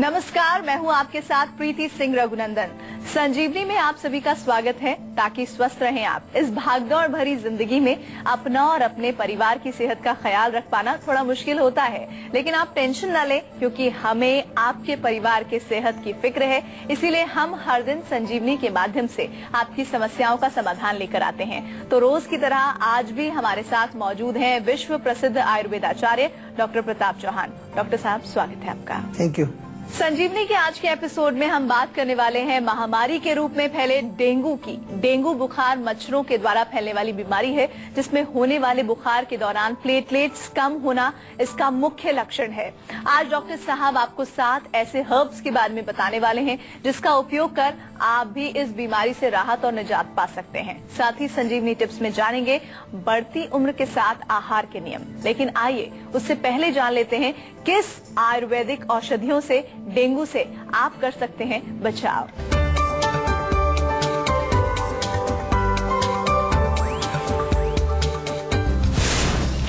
नमस्कार, मैं हूं आपके साथ प्रीति सिंह रघुनंदन। संजीवनी में आप सभी का स्वागत है ताकि स्वस्थ रहें आप। इस भागदौड़ भरी जिंदगी में अपना और अपने परिवार की सेहत का ख्याल रख पाना थोड़ा मुश्किल होता है, लेकिन आप टेंशन न लें क्योंकि हमें आपके परिवार के सेहत की फिक्र है। इसीलिए हम हर दिन संजीवनी के माध्यम से आपकी समस्याओं का समाधान लेकर आते हैं। तो रोज की तरह आज भी हमारे साथ मौजूद हैं विश्व प्रसिद्ध आयुर्वेदाचार्य डॉक्टर प्रताप चौहान। डॉक्टर साहब, स्वागत है आपका। Thank you. संजीवनी के आज के एपिसोड में हम बात करने वाले हैं महामारी के रूप में फैले डेंगू की। डेंगू बुखार मच्छरों के द्वारा फैलने वाली बीमारी है जिसमें होने वाले बुखार के दौरान प्लेटलेट्स कम होना इसका मुख्य लक्षण है। आज डॉक्टर साहब आपको 7 ऐसे हर्ब्स के बारे में बताने वाले हैं जिसका उपयोग कर आप भी इस बीमारी से राहत और निजात पा सकते हैं। साथ ही संजीवनी टिप्स में जानेंगे बढ़ती उम्र के साथ आहार के नियम। लेकिन आइए उससे पहले जान लेते हैं किस आयुर्वेदिक औषधियों से डेंगू से आप कर सकते हैं बचाव।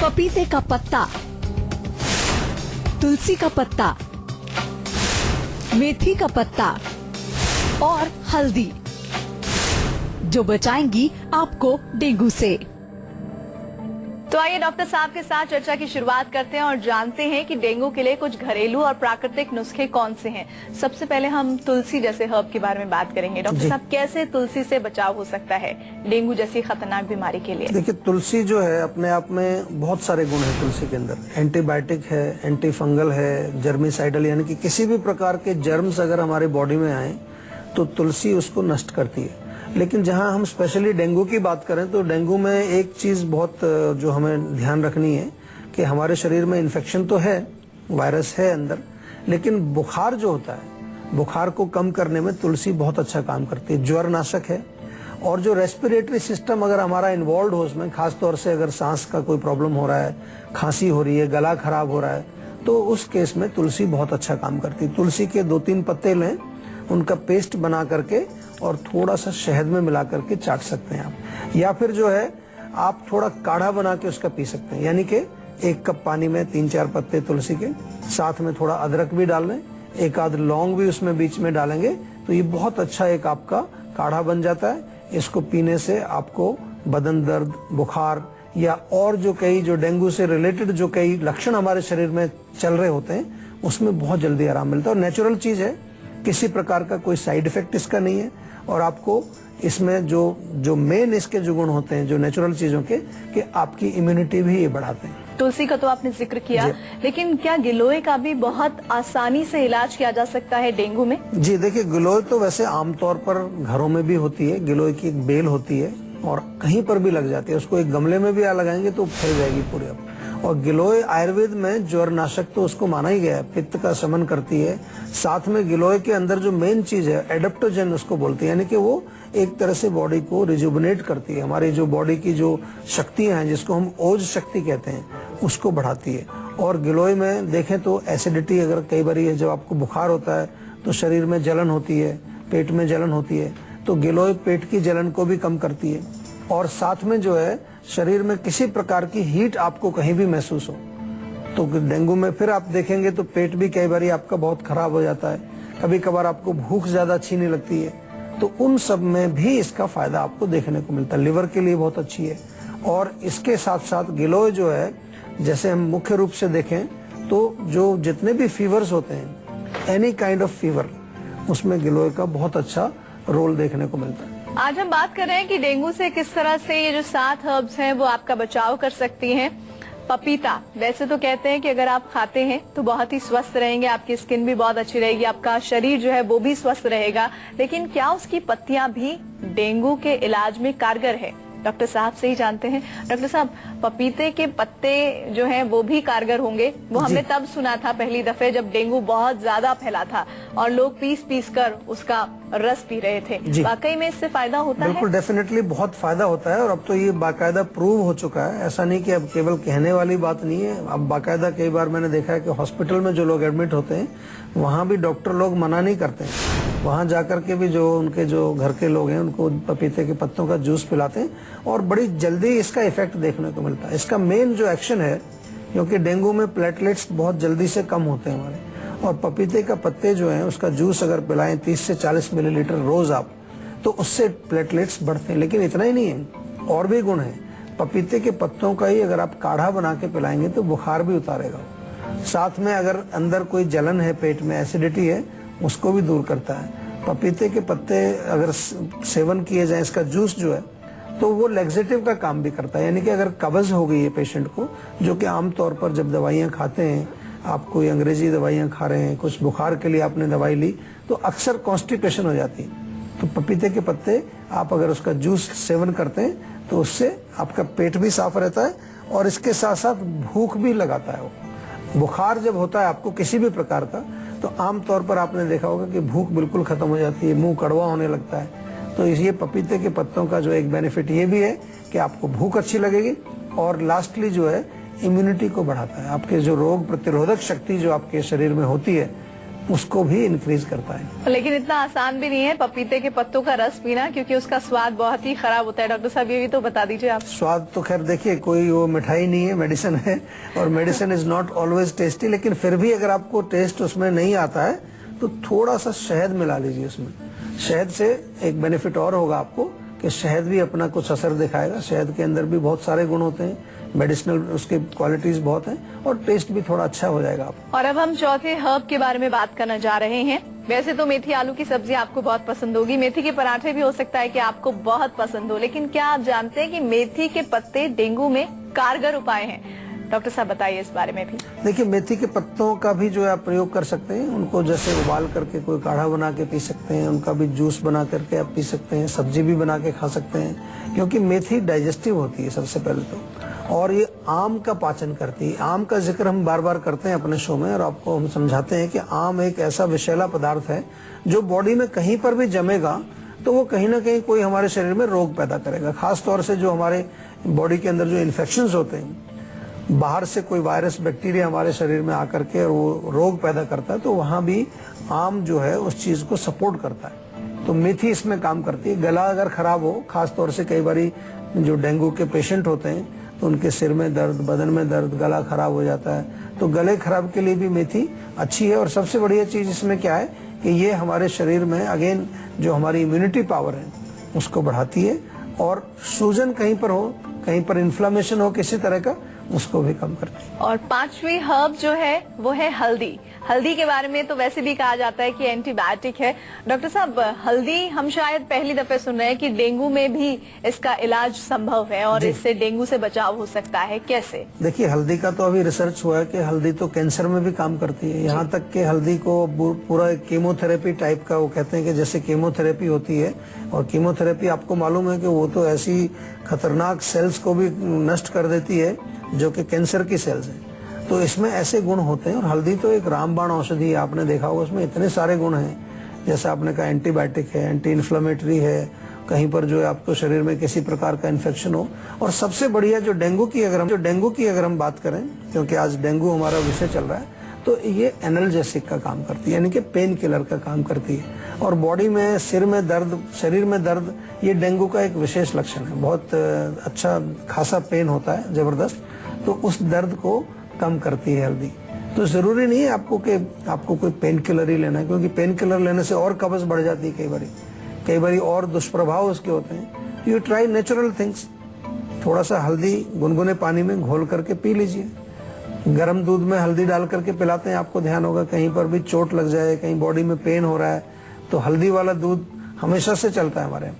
पपीते का पत्ता, तुलसी का पत्ता, मेथी का पत्ता और हल्दी जो बचाएंगी आपको डेंगू से। तो आइए डॉक्टर साहब के साथ चर्चा की शुरुआत करते हैं और जानते हैं कि डेंगू के लिए कुछ घरेलू और प्राकृतिक नुस्खे कौन से हैं। सबसे पहले हम तुलसी जैसे हर्ब के बारे में बात करेंगे। डॉक्टर साहब, कैसे तुलसी से बचाव हो सकता है डेंगू जैसी खतरनाक बीमारी के लिए? देखिए, तुलसी जो है अपने आप में बहुत सारे गुण है तुलसी के अंदर। एंटीबायोटिक है, एंटी फंगल है, जर्मिसाइडल, यानी कि किसी भी प्रकार के जर्म्स अगर हमारी बॉडी में आए तो तुलसी उसको नष्ट करती है। लेकिन जहां हम स्पेशली डेंगू की बात करें तो डेंगू में एक चीज बहुत जो हमें ध्यान रखनी है कि हमारे शरीर में इन्फेक्शन तो है, वायरस है अंदर, लेकिन बुखार जो होता है, बुखार को कम करने में तुलसी बहुत अच्छा काम करती है। ज्वर नाशक है और जो रेस्पिरेटरी सिस्टम अगर हमारा इन्वॉल्व हो उसमें, खासतौर से अगर सांस का कोई प्रॉब्लम हो रहा है, खांसी हो रही है, गला खराब हो रहा है, तो उस केस में तुलसी बहुत अच्छा काम करती है। तुलसी के 2-3 पत्ते लें, उनका पेस्ट बना करके और थोड़ा सा शहद में मिला करके चाट सकते हैं आप। या फिर जो है आप थोड़ा काढ़ा बना के उसका पी सकते हैं, यानी कि 1 कप पानी में 3-4 पत्ते तुलसी के, साथ में थोड़ा अदरक भी डाल लें, 1 आध लौंग भी उसमें बीच में डालेंगे तो ये बहुत अच्छा एक आपका काढ़ा बन जाता है। इसको पीने से आपको बदन दर्द, बुखार या और जो डेंगू से रिलेटेड जो कई लक्षण हमारे शरीर में चल रहे होते हैं उसमें बहुत जल्दी आराम मिलता है। और नेचुरल चीज है, किसी प्रकार का कोई साइड इफेक्ट इसका नहीं है। और आपको इसमें जो मेन इसके जो गुण होते हैं जो नेचुरल चीजों के, कि आपकी इम्यूनिटी भी ये बढ़ाते हैं। तुलसी का तो आपने जिक्र किया, लेकिन क्या गिलोय का भी बहुत आसानी से इलाज किया जा सकता है डेंगू में? जी देखिए, गिलोय तो वैसे आमतौर पर घरों में भी होती है। गिलोय की एक बेल होती है और कहीं पर भी लग जाती है, उसको एक गमले में भी लगाएंगे तो फैल जाएगी पूरे। और गिलोय आयुर्वेद में ज्वर नाशक तो उसको माना ही गया है, पित्त का शमन करती है। साथ में गिलोय के अंदर जो मेन चीज है एडेप्टोजन उसको बोलते हैं, यानी कि वो एक तरह से बॉडी को रिजुवनेट करती है। हमारी जो बॉडी की जो शक्तियां हैं, जिसको हम ओज शक्ति कहते हैं, उसको बढ़ाती है। और गिलोय में देखें तो एसिडिटी अगर कई बार जब आपको बुखार होता है तो शरीर में जलन होती है, पेट में जलन होती है, तो गिलोय पेट की जलन को भी कम करती है। और साथ में जो है शरीर में किसी प्रकार की हीट आपको कहीं भी महसूस हो तो डेंगू में फिर आप देखेंगे तो पेट भी कई बार आपका बहुत खराब हो जाता है, कभी कभार आपको भूख ज्यादा अच्छी नहीं लगती है, तो उन सब में भी इसका फायदा आपको देखने को मिलता है। लिवर के लिए बहुत अच्छी है। और इसके साथ साथ गिलोय जो है, जैसे हम मुख्य रूप से देखें तो जो जितने भी फीवर्स होते हैं, एनी काइंड ऑफ फीवर, उसमें गिलोय का बहुत अच्छा रोल देखने को मिलता है। आज हम बात कर रहे हैं कि डेंगू से किस तरह से ये जो 7 हर्ब्स हैं वो आपका बचाव कर सकती हैं। पपीता, वैसे तो कहते हैं कि अगर आप खाते हैं तो बहुत ही स्वस्थ रहेंगे, आपकी स्किन भी बहुत अच्छी रहेगी, आपका शरीर जो है वो भी स्वस्थ रहेगा। लेकिन क्या उसकी पत्तियां भी डेंगू के इलाज में कारगर है? डॉक्टर साहब से ही जानते हैं। डॉक्टर साहब, पपीते के पत्ते जो हैं वो भी कारगर होंगे? वो हमने तब सुना था पहली दफे जब डेंगू बहुत ज्यादा फैला था और लोग पीस कर उसका रस पी रहे थे। वाकई में इससे फायदा होता है? बिल्कुल, डेफिनेटली बहुत फायदा होता है। और अब तो ये बाकायदा प्रूव हो चुका है, ऐसा नहीं कि अब केवल कहने वाली बात नहीं है। अब बाकायदा कई बार मैंने देखा है कि हॉस्पिटल में जो लोग एडमिट होते हैं वहाँ भी डॉक्टर लोग मना नहीं करते हैं, वहाँ जाकर के भी जो उनके जो घर के लोग हैं उनको पपीते के पत्तों का जूस पिलाते हैं और बड़ी जल्दी इसका इफेक्ट देखने को मिलता है। इसका मेन जो एक्शन है, क्योंकि डेंगू में प्लेटलेट्स बहुत जल्दी से कम होते हैं हमारे, और पपीते का पत्ते जो हैं उसका जूस अगर पिलाएं 30 से 40 मिलीलीटर रोज आप, तो उससे प्लेटलेट्स बढ़ते हैं। लेकिन इतना ही नहीं है, और भी गुण है। पपीते के पत्तों का ही अगर आप काढ़ा बना के पिलाएंगे तो बुखार भी उतारेगा। साथ में अगर अंदर कोई जलन है, पेट में एसिडिटी है, उसको भी दूर करता है। पपीते के पत्ते अगर सेवन किए जाए, इसका जूस जो है, तो वो लैक्सेटिव का काम भी करता है। यानी कि अगर कब्ज हो गई है पेशेंट को, जो कि आमतौर पर जब दवाइयाँ खाते हैं, आप कोई अंग्रेजी दवाइयाँ खा रहे हैं, कुछ बुखार के लिए आपने दवाई ली, तो अक्सर कॉन्स्टिपेशन हो जाती है। तो पपीते के पत्ते आप अगर उसका जूस सेवन करते हैं तो उससे आपका पेट भी साफ रहता है और इसके साथ साथ भूख भी लगाता है। वो बुखार जब होता है आपको किसी भी प्रकार का, तो आमतौर पर आपने देखा होगा कि भूख बिल्कुल खत्म हो जाती है, मुंह कड़वा होने लगता है। तो ये पपीते के पत्तों का जो एक बेनिफिट ये भी है कि आपको भूख अच्छी लगेगी और लास्टली जो है इम्यूनिटी को बढ़ाता है। आपके जो रोग प्रतिरोधक शक्ति जो आपके शरीर में होती है उसको भी इंक्रीज करता है। लेकिन इतना आसान भी नहीं है पपीते के पत्तों का रस पीना, क्योंकि उसका स्वाद बहुत ही खराब होता है। डॉक्टर साहब ये भी तो बता दीजिए आप। स्वाद तो खैर देखिए, कोई वो मिठाई नहीं है, मेडिसिन है, और medicine is not always tasty. लेकिन फिर भी अगर आपको टेस्ट उसमें नहीं आता है तो थोड़ा सा शहद मिला लीजिए उसमें। शहद से एक बेनिफिट और होगा आपको कि शहद भी अपना कुछ असर दिखाएगा। शहद के अंदर भी बहुत सारे गुण होते हैं, मेडिसिनल उसके क्वालिटीज बहुत हैं, और टेस्ट भी थोड़ा अच्छा हो जाएगा आपको। और अब हम चौथे हर्ब के बारे में बात करना जा रहे हैं। वैसे तो मेथी आलू की सब्जी आपको बहुत पसंद होगी, मेथी के पराठे भी हो सकता है कि आपको बहुत पसंद हो, लेकिन क्या आप जानते हैं कि मेथी के पत्ते डेंगू में कारगर उपाय हैं? डॉक्टर साहब बताइए इस बारे में भी। देखिए, मेथी के पत्तों का भी जो है आप प्रयोग कर सकते हैं। उनको जैसे उबाल करके कोई काढ़ा बना के पी सकते हैं, उनका भी जूस बना करके आप पी सकते हैं, सब्जी भी बना के खा सकते हैं, क्योंकि मेथी डाइजेस्टिव होती है सबसे पहले तो, और ये आम का पाचन करती है। आम का जिक्र हम बार बार करते हैं अपने शो में, और आपको हम समझाते हैं कि आम एक ऐसा विषैला पदार्थ है जो बॉडी में कहीं पर भी जमेगा तो वो कहीं ना कहीं कोई हमारे शरीर में रोग पैदा करेगा। खास तौर से जो हमारे बॉडी के अंदर जो इन्फेक्शंस होते हैं, बाहर से कोई वायरस बैक्टीरिया हमारे शरीर में आकर के वो रोग पैदा करता है, तो वहाँ भी आम जो है उस चीज को सपोर्ट करता है। तो मेथी इसमें काम करती है। गला अगर खराब हो, खास तौर से कई बारी जो डेंगू के पेशेंट होते हैं तो उनके सिर में दर्द, बदन में दर्द, गला खराब हो जाता है, तो गले खराब के लिए भी मेथी अच्छी है। और सबसे बढ़िया चीज इसमें क्या है कि ये हमारे शरीर में अगेन जो हमारी इम्यूनिटी पावर है उसको बढ़ाती है, और सूजन कहीं पर हो, कहीं पर इन्फ्लेमेशन हो किसी तरह का, उसको भी कम करती है। और पांचवी हर्ब जो है वो है हल्दी। हल्दी के बारे में तो वैसे भी कहा जाता है कि एंटीबायोटिक है। डॉक्टर साहब, हल्दी हम शायद पहली दफे सुन रहे हैं कि डेंगू में भी इसका इलाज संभव है और इससे डेंगू से बचाव हो सकता है, कैसे? देखिए, हल्दी का तो अभी रिसर्च हुआ है कि हल्दी तो कैंसर में भी काम करती है। यहाँ तक कि हल्दी को पूरा कीमोथेरेपी टाइप का, वो कहते हैं कि जैसे कीमोथेरेपी होती है, और कीमोथेरेपी आपको मालूम है कि वो तो ऐसी खतरनाक सेल्स को भी नष्ट कर देती है जो कि कैंसर की सेल्स हैं। तो इसमें ऐसे गुण होते हैं, और हल्दी तो एक रामबाण औषधि है। आपने देखा होगा उसमें इतने सारे गुण हैं, जैसे आपने कहा एंटीबायोटिक है, एंटी इन्फ्लेमेटरी है, कहीं पर जो है आपको शरीर में किसी प्रकार का इन्फेक्शन हो। और सबसे बढ़िया जो डेंगू की अगर हम बात करें, क्योंकि आज डेंगू हमारा विषय चल रहा है, तो ये एनाल्जेसिक का काम करती है, यानी कि पेन किलर का काम करती है। और बॉडी में, सिर में दर्द, शरीर में दर्द, ये डेंगू का एक विशेष लक्षण है। बहुत अच्छा खासा पेन होता है, जबरदस्त, तो उस दर्द को कम करती है हल्दी। तो जरूरी नहीं है आपको कोई पेन किलर ही लेना है, क्योंकि पेन किलर लेने से और कब्ज बढ़ जाती है कई बारी और दुष्प्रभाव उसके होते हैं। You try natural things. थोड़ा सा हल्दी गुनगुने पानी में घोल करके पी लीजिए। गर्म दूध में हल्दी डाल करके पिलाते हैं, आपको ध्यान होगा कहीं पर भी चोट लग जाए, कहीं बॉडी में पेन हो रहा है, तो हल्दी वाला दूध हमेशा से चलता है हमारे।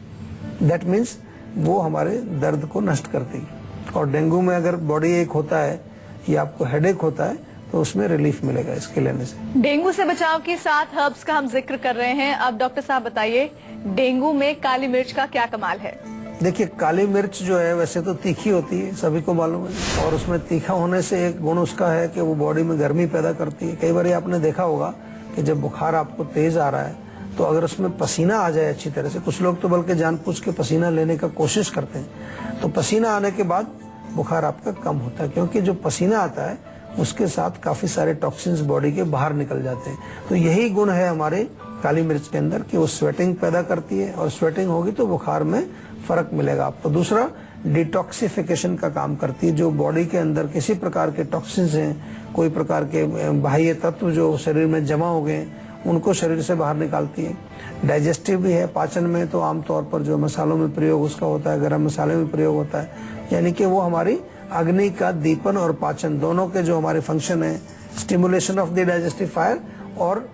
दैट मीन्स वो हमारे दर्द को नष्ट करती है। और डेंगू में अगर बॉडी एक होता है या आपको हेडेक होता है तो उसमें रिलीफ मिलेगा इसके लेने से। डेंगू से बचाव की 7 हर्ब्स का हम जिक्र कर रहे हैं। अब डॉक्टर साहब बताइए, डेंगू में काली मिर्च का क्या कमाल है? देखिए, काली मिर्च जो है वैसे तो तीखी होती है, सभी को मालूम है, और उसमें तीखा होने से एक गुण उसका है कि वो बॉडी में गर्मी पैदा करती है। कई बार आपने देखा होगा कि जब बुखार आपको तेज आ रहा है तो अगर उसमें पसीना आ जाए अच्छी तरह से, कुछ लोग तो बल्कि जानबूझ के पसीना लेने का कोशिश करते हैं, तो पसीना आने के बाद बुखार आपका कम होता है, क्योंकि जो पसीना आता है उसके साथ काफी सारे टॉक्सिन्स बॉडी के बाहर निकल जाते हैं। तो यही गुण है हमारे काली मिर्च के अंदर कि वो स्वेटिंग पैदा करती है, और स्वेटिंग होगी तो बुखार में फर्क मिलेगा आपको। दूसरा, डिटॉक्सिफिकेशन का काम करती है। जो बॉडी के अंदर किसी प्रकार के टॉक्सिन्स हैं, कोई प्रकार के बाह्य तत्व जो शरीर में जमा हो गए उनको शरीर से बाहर निकालती है। डाइजेस्टिव भी है, पाचन में तो आमतौर पर जो मसालों में प्रयोग उसका होता है, गरम मसाले में प्रयोग होता है, यानी कि वो हमारी अग्नि का दीपन और पाचन दोनों के जो हमारे फंक्शन है, stimulation of the digestive fire और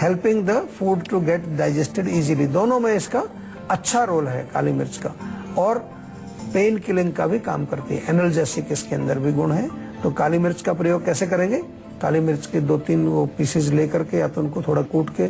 helping the food to get digested easily, दोनों में इसका अच्छा रोल है काली मिर्च का। और पेन किलिंग का भी काम करती है, एनाल्जेसिक इसके अंदर भी गुण है। तो काली मिर्च का प्रयोग कैसे करेंगे? काली मिर्च के 2-3 वो पीसेस लेकर के या तो उनको थोड़ा कूट के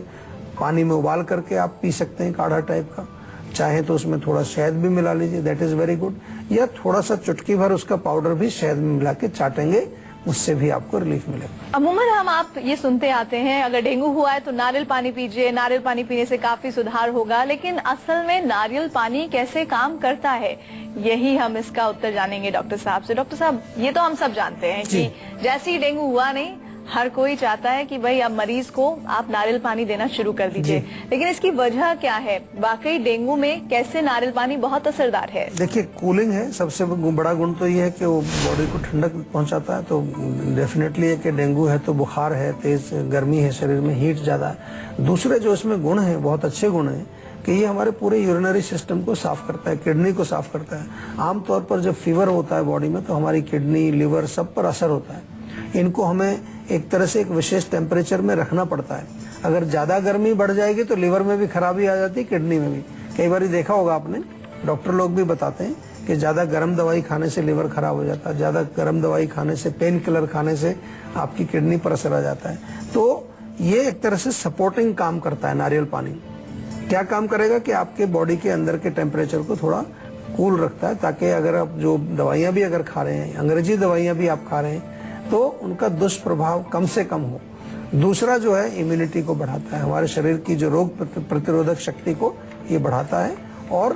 पानी में उबाल करके आप पी सकते हैं, काढ़ा टाइप का। चाहे तो उसमें थोड़ा शहद भी मिला लीजिए, दैट इज वेरी गुड। या थोड़ा सा चुटकी भर उसका पाउडर भी शहद में मिला के चाटेंगे, उससे भी आपको रिलीफ मिलेगा। अमूमन हम आप ये सुनते आते हैं अगर डेंगू हुआ है तो नारियल पानी पीजिए, नारियल पानी पीने से काफी सुधार होगा, लेकिन असल में नारियल पानी कैसे काम करता है, यही हम इसका उत्तर जानेंगे डॉक्टर साहब से। डॉक्टर साहब, ये तो हम सब जानते हैं कि जैसे ही डेंगू हुआ नहीं, हर कोई चाहता है कि भाई अब मरीज को आप नारियल पानी देना शुरू कर दीजिए, लेकिन इसकी वजह क्या है? वाकई डेंगू में कैसे नारियल पानी बहुत असरदार है? देखिए, कूलिंग है सबसे बड़ा गुण, तो ये है कि वो बॉडी को ठंडक पहुंचाता है। तो डेफिनेटली है कि डेंगू है तो बुखार है, तेज गर्मी है, शरीर में हीट ज्यादा है। दूसरे जो इसमें गुण है, बहुत अच्छे गुण है कि ये हमारे पूरे यूरिनरी सिस्टम को साफ करता है, किडनी को साफ करता है। आमतौर पर जब फीवर होता है बॉडी में तो हमारी किडनी, लिवर सब पर असर होता है। इनको हमें एक तरह से एक विशेष टेम्परेचर में रखना पड़ता है। अगर ज्यादा गर्मी बढ़ जाएगी तो लिवर में भी खराबी आ जाती है, किडनी में भी। कई बार देखा होगा आपने, डॉक्टर लोग भी बताते हैं कि ज्यादा गर्म दवाई खाने से लिवर खराब हो जाता है, ज्यादा गर्म दवाई खाने से, पेन किलर खाने से आपकी किडनी पर असर आ जाता है। तो ये एक तरह से सपोर्टिंग काम करता है नारियल पानी। क्या काम करेगा कि आपके बॉडी के अंदर के टेम्परेचर को थोड़ा कूल रखता है, ताकि अगर आप जो दवाइयां भी अगर खा रहे हैं, अंग्रेजी दवाइयां भी आप खा रहे हैं, तो उनका दुष्प्रभाव कम से कम हो। दूसरा जो है इम्यूनिटी को बढ़ाता है, हमारे शरीर की जो रोग प्रतिरोधक शक्ति को ये बढ़ाता है और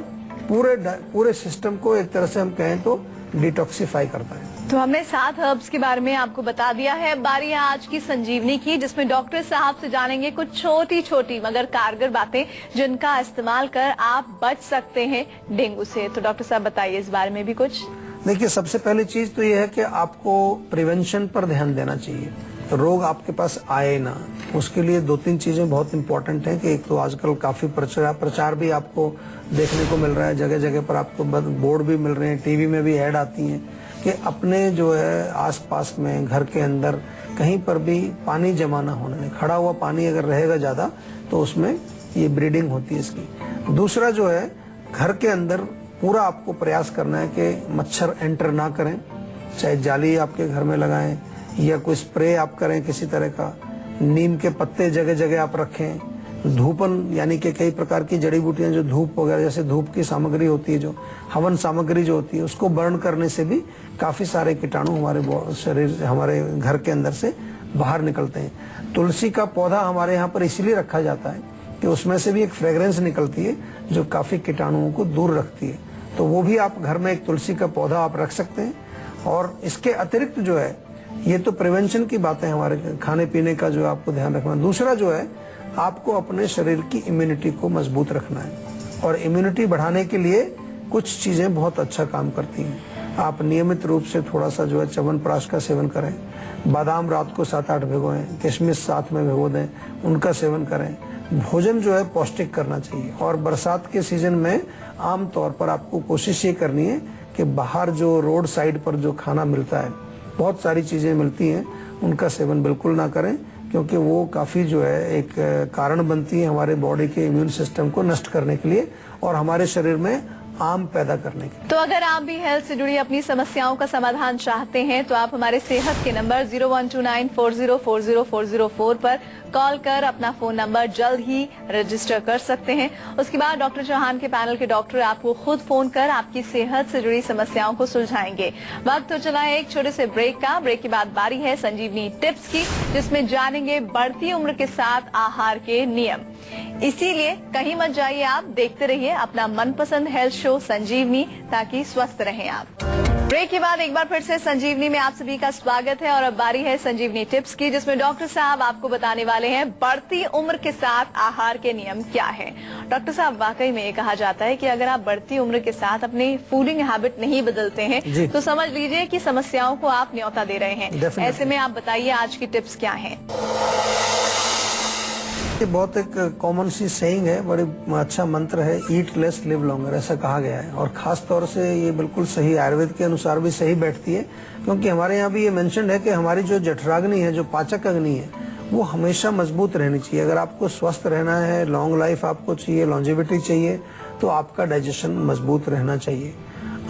पूरे सिस्टम को एक तरह से हम कहें तो डिटॉक्सिफाई करता है। तो हमने 7 हर्ब्स के बारे में आपको बता दिया है। बारी है आज की संजीवनी की, जिसमें डॉक्टर साहब से जानेंगे कुछ छोटी छोटी मगर कारगर बातें जिनका इस्तेमाल कर आप बच सकते हैं डेंगू से। तो डॉक्टर साहब बताइए इस बारे में भी कुछ। देखिए, सबसे पहली चीज तो ये है कि आपको प्रिवेंशन पर ध्यान देना चाहिए, रोग आपके पास आए ना। उसके लिए 2-3 चीजें बहुत इंपॉर्टेंट हैं कि एक तो आजकल काफी प्रचार भी आपको देखने को मिल रहा है, जगह जगह पर आपको बोर्ड भी मिल रहे हैं, टीवी में भी ऐड आती हैं कि अपने जो है आसपास में घर के अंदर कहीं पर भी पानी जमा ना होने दें। खड़ा हुआ पानी अगर रहेगा ज्यादा तो उसमें ये ब्रीडिंग होती है इसकी। दूसरा जो है, घर के अंदर पूरा आपको प्रयास करना है कि मच्छर एंटर ना करें, चाहे जाली आपके घर में लगाएं या कोई स्प्रे आप करें किसी तरह का। नीम के पत्ते जगह जगह आप रखें। धूपन यानी कि कई प्रकार की जड़ी बूटियां जो धूप वगैरह, जैसे धूप की सामग्री होती है, जो हवन सामग्री जो होती है, उसको बर्न करने से भी काफी सारे कीटाणु हमारे शरीर, हमारे घर के अंदर से बाहर निकलते हैं। तुलसी का पौधा हमारे यहाँ पर इसलिए रखा जाता है कि उसमें से भी एक फ्रेग्रेंस निकलती है जो काफी कीटाणुओं को दूर रखती है। तो वो भी आप घर में एक तुलसी का पौधा आप रख सकते हैं। और इसके अतिरिक्त जो है, ये तो प्रिवेंशन की बातें हैं, हमारे खाने पीने का जो आपको ध्यान रखना। दूसरा जो है, आपको अपने शरीर की इम्यूनिटी को मजबूत रखना है और इम्यूनिटी बढ़ाने के लिए कुछ चीजें बहुत अच्छा काम करती हैं। आप नियमित रूप से थोड़ा सा जो है च्यवनप्राश का सेवन करें, बादाम रात को 7-8 भिगोएं, किशमिश साथ में भिगो दें, उनका सेवन करें। भोजन जो है पौष्टिक करना चाहिए। और बरसात के सीजन में आम तौर पर आपको कोशिश ये करनी है कि बाहर जो रोड साइड पर जो खाना मिलता है, बहुत सारी चीजें मिलती हैं, उनका सेवन बिल्कुल ना करें, क्योंकि वो काफी जो है एक कारण बनती है हमारे बॉडी के इम्यून सिस्टम को नष्ट करने के लिए और हमारे शरीर में आम पैदा करने के। तो अगर आप भी हेल्थ से जुड़ी अपनी समस्याओं का समाधान चाहते हैं तो आप हमारे सेहत के नंबर 0129404040 पर कॉल कर अपना फोन नंबर जल्द ही रजिस्टर कर सकते हैं। उसके बाद डॉक्टर चौहान के पैनल के डॉक्टर आपको खुद फोन कर आपकी सेहत से जुड़ी समस्याओं को सुलझाएंगे। वक्त हो चला है एक छोटे से ब्रेक का। ब्रेक के बाद बारी है संजीवनी टिप्स की, जिसमें जानेंगे बढ़ती उम्र के साथ आहार के नियम। इसीलिए कहीं मत जाइए, आप देखते रहिए अपना मनपसंद हेल्थ शो संजीवनी, ताकि स्वस्थ रहें आप। ब्रेक के बाद एक बार फिर से संजीवनी में आप सभी का स्वागत है और अब बारी है संजीवनी टिप्स की, जिसमें डॉक्टर साहब आपको बताने वाले हैं बढ़ती उम्र के साथ आहार के नियम क्या है। डॉक्टर साहब, वाकई में ये कहा जाता है कि अगर आप बढ़ती उम्र के साथ अपनी फूडिंग हैबिट नहीं बदलते हैं तो समझ लीजिए कि समस्याओं को आप न्योता दे रहे हैं। ऐसे में आप बताइए आज की टिप्स क्या है। ये बहुत एक कॉमन सी सेइंग है, बड़ी अच्छा मंत्र है, ईट लेस लिव लॉन्गर, ऐसा कहा गया है। और खास तौर से ये बिल्कुल सही, आयुर्वेद के अनुसार भी सही बैठती है, क्योंकि हमारे यहाँ भी ये मेंशन्ड है कि हमारी जो जठराग्नि है, जो पाचक अग्नि है, वो हमेशा मजबूत रहनी चाहिए। अगर आपको स्वस्थ रहना है, लॉन्ग लाइफ आपको चाहिए, लॉन्जेविटी चाहिए, तो आपका डाइजेशन मजबूत रहना चाहिए।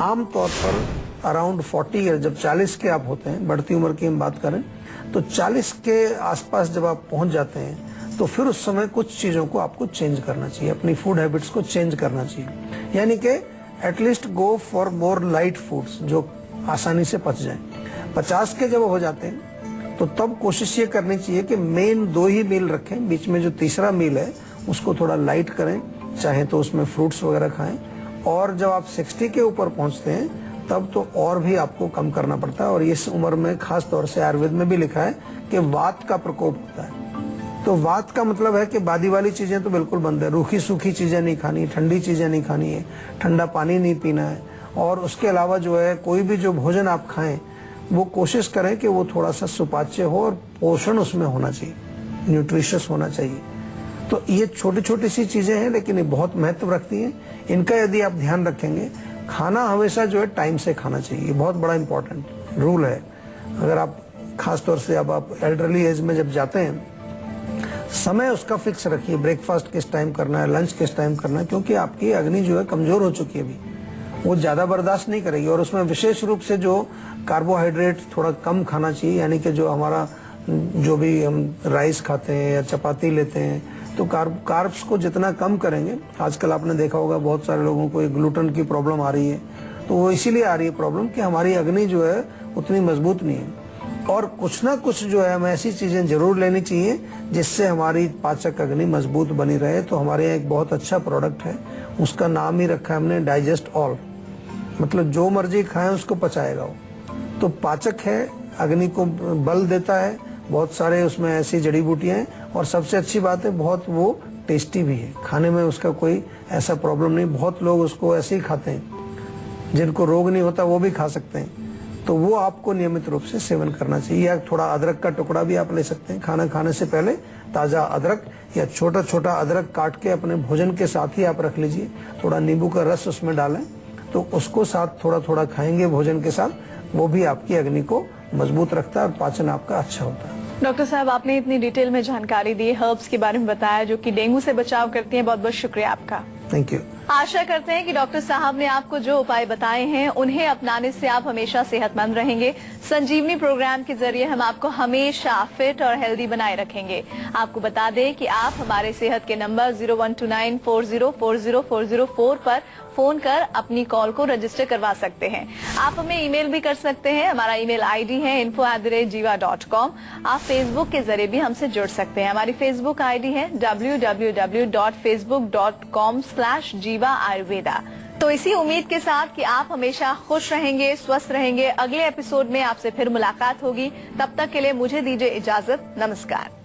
आमतौर पर अराउंड 40 ईयर, जब 40 के आप होते हैं, बढ़ती उम्र की हम बात करें, तो 40 के आसपास जब आप पहुंच जाते हैं तो फिर उस समय कुछ चीजों को आपको चेंज करना चाहिए, अपनी फूड हैबिट्स को चेंज करना चाहिए। यानी कि at least go for more light foods जो आसानी से पच जाएं। 50 के जब हो जाते हैं तो तब कोशिश ये करनी चाहिए कि मेन 2 ही मील रखें, बीच में जो तीसरा मील है उसको थोड़ा लाइट करें, चाहे तो उसमें फ्रूट्स वगैरह खाएं। और जब आप 60 के ऊपर पहुंचते हैं तब तो और भी आपको कम करना पड़ता है। और इस उम्र में खास तौर से आयुर्वेद में भी लिखा है कि वात का प्रकोप होता है। तो वात का मतलब है कि बादी वाली चीजें तो बिल्कुल बंद है, रूखी सूखी चीजें नहीं खानी, ठंडी चीजें नहीं खानी है, ठंडा पानी नहीं पीना है। और उसके अलावा जो है कोई भी जो भोजन आप खाएं वो कोशिश करें कि वो थोड़ा सा सुपाच्य हो और पोषण उसमें होना चाहिए, न्यूट्रिशियस होना चाहिए। तो ये छोटी छोटी सी चीजें हैं, लेकिन ये बहुत महत्व रखती हैं। इनका यदि आप ध्यान रखेंगे, खाना हमेशा जो है टाइम से खाना चाहिए, ये बहुत बड़ा इंपॉर्टेंट रूल है। अगर आप खासतौर से अब आप एल्डरली एज में जब जाते हैं, समय उसका फिक्स रखिए, ब्रेकफास्ट किस टाइम करना है, लंच किस टाइम करना है, क्योंकि आपकी अग्नि जो है कमजोर हो चुकी है अभी, वो ज्यादा बर्दाश्त नहीं करेगी। और उसमें विशेष रूप से जो कार्बोहाइड्रेट थोड़ा कम खाना चाहिए, यानी कि जो हमारा जो भी हम राइस खाते हैं या चपाती लेते हैं, तो कार्ब्स को जितना कम करेंगे, आजकल आपने देखा होगा बहुत सारे लोगों को ग्लूटेन की प्रॉब्लम आ रही है, तो वो इसीलिए आ रही है प्रॉब्लम कि हमारी अग्नि जो है उतनी मजबूत नहीं है। और कुछ ना कुछ जो है हमें ऐसी चीजें जरूर लेनी चाहिए जिससे हमारी पाचक अग्नि मजबूत बनी रहे। तो हमारे यहाँ एक बहुत अच्छा प्रोडक्ट है, उसका नाम ही रखा है हमने डाइजेस्ट ऑल, मतलब जो मर्जी खाएं उसको पचाएगा वो। तो पाचक है, अग्नि को बल देता है, बहुत सारे उसमें ऐसी जड़ी बूटियां हैं, और सबसे अच्छी बात है बहुत वो टेस्टी भी है, खाने में उसका कोई ऐसा प्रॉब्लम नहीं। बहुत लोग उसको ऐसे ही खाते हैं, जिनको रोग नहीं होता वो भी खा सकते हैं। तो वो आपको नियमित रूप से सेवन करना चाहिए। या थोड़ा अदरक का टुकड़ा भी आप ले सकते हैं, खाना खाने से पहले ताजा अदरक या छोटा छोटा अदरक काट के अपने भोजन के साथ ही आप रख लीजिए। थोड़ा नींबू का रस उसमें डालें, तो उसको साथ थोड़ा थोड़ा खाएंगे भोजन के साथ, वो भी आपकी अग्नि को मजबूत रखता है और पाचन आपका अच्छा होता है। डॉक्टर साहब, आपने इतनी डिटेल में जानकारी दी, हर्ब्स के बारे में बताया जो कि डेंगू से बचाव करती हैं, बहुत बहुत शुक्रिया आपका। Thank you. आशा करते हैं कि डॉक्टर साहब ने आपको जो उपाय बताए हैं उन्हें अपनाने से आप हमेशा सेहतमंद रहेंगे। संजीवनी प्रोग्राम के जरिए हम आपको हमेशा फिट और हेल्दी बनाए रखेंगे। आपको बता दें कि आप हमारे सेहत के नंबर 0129404040 पर फोन कर अपनी कॉल को रजिस्टर करवा सकते हैं। आप हमें ईमेल भी कर सकते हैं, हमारा ईमेल आईडी है info@jiva.com। आप फेसबुक के जरिए भी हमसे जुड़ सकते हैं। हमारी फेसबुक आईडी है www.facebook.com/jiva ayurveda। तो इसी उम्मीद के साथ कि आप हमेशा खुश रहेंगे, स्वस्थ रहेंगे, अगले एपिसोड में आपसे फिर मुलाकात होगी। तब तक के लिए मुझे दीजिए इजाजत। नमस्कार।